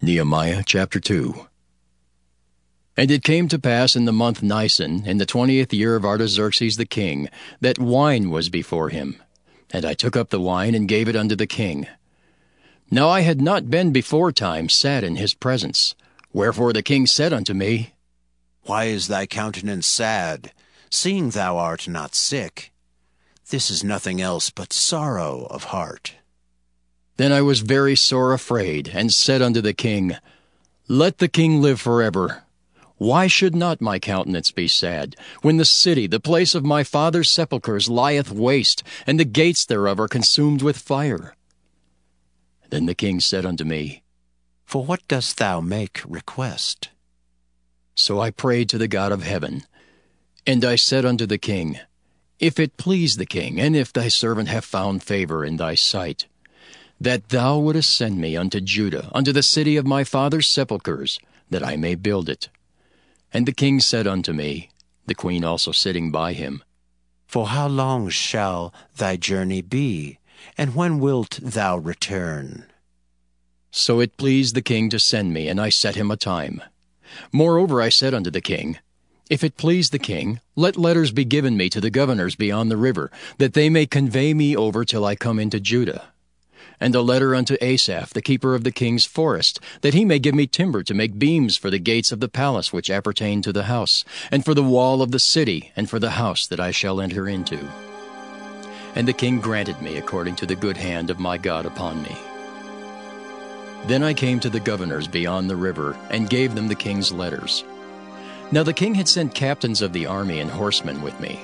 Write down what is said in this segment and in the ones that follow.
Nehemiah chapter 2. And it came to pass in the month Nisan, in the 20th year of Artaxerxes the king, that wine was before him. And I took up the wine and gave it unto the king. Now I had not been before time sat in his presence. Wherefore the king said unto me, Why is thy countenance sad, seeing thou art not sick? This is nothing else but sorrow of heart. Then I was very sore afraid, and said unto the king, Let the king live forever. Why should not my countenance be sad, when the city, the place of my father's sepulchres, lieth waste, and the gates thereof are consumed with fire? Then the king said unto me, For what dost thou make request? So I prayed to the God of heaven. And I said unto the king, If it please the king, and if thy servant have found favor in thy sight, that thou wouldest send me unto Judah, unto the city of my father's sepulchres, that I may build it. And the king said unto me, the queen also sitting by him, For how long shall thy journey be, and when wilt thou return? So it pleased the king to send me, and I set him a time. Moreover I said unto the king, If it please the king, let letters be given me to the governors beyond the river, that they may convey me over till I come into Judah. And a letter unto Asaph, the keeper of the king's forest, that he may give me timber to make beams for the gates of the palace which appertain to the house, and for the wall of the city, and for the house that I shall enter into. And the king granted me according to the good hand of my God upon me. Then I came to the governors beyond the river, and gave them the king's letters. Now the king had sent captains of the army and horsemen with me.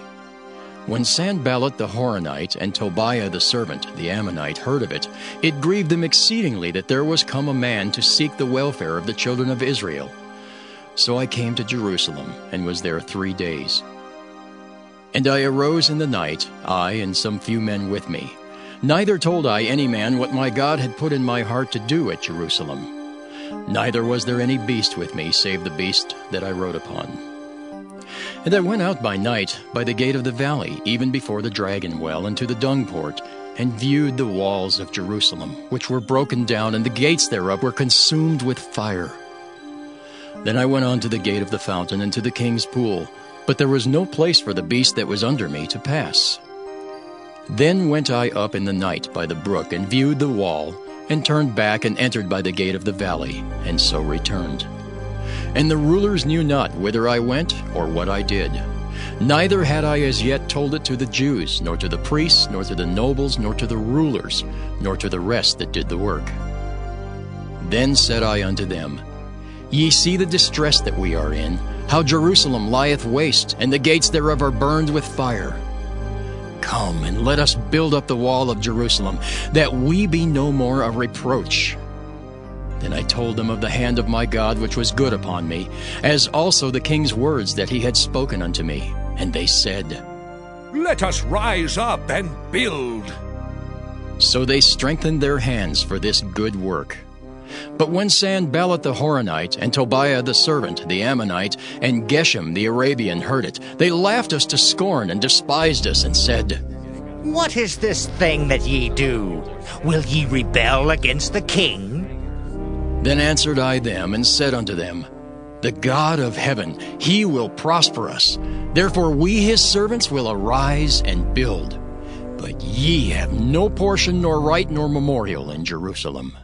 When Sanballat the Horonite and Tobiah the servant, the Ammonite, heard of it, it grieved them exceedingly that there was come a man to seek the welfare of the children of Israel. So I came to Jerusalem, and was there 3 days. And I arose in the night, I and some few men with me. Neither told I any man what my God had put in my heart to do at Jerusalem. Neither was there any beast with me, save the beast that I rode upon. And I went out by night by the gate of the valley, even before the dragon well, and to the dung port, and viewed the walls of Jerusalem, which were broken down, and the gates thereof were consumed with fire. Then I went on to the gate of the fountain, and to the king's pool, but there was no place for the beast that was under me to pass. Then went I up in the night by the brook, and viewed the wall, and turned back, and entered by the gate of the valley, and so returned. And the rulers knew not whither I went, or what I did. Neither had I as yet told it to the Jews, nor to the priests, nor to the nobles, nor to the rulers, nor to the rest that did the work. Then said I unto them, Ye see the distress that we are in, how Jerusalem lieth waste, and the gates thereof are burned with fire. Come, and let us build up the wall of Jerusalem, that we be no more a reproach. Then I told them of the hand of my God which was good upon me, as also the king's words that he had spoken unto me. And they said, Let us rise up and build. So they strengthened their hands for this good work. But when Sanballat the Horonite, and Tobiah the servant, the Ammonite, and Geshem the Arabian heard it, they laughed us to scorn, and despised us, and said, What is this thing that ye do? Will ye rebel against the king? Then answered I them, and said unto them, The God of heaven, he will prosper us. Therefore we his servants will arise and build. But ye have no portion, nor right, nor memorial in Jerusalem.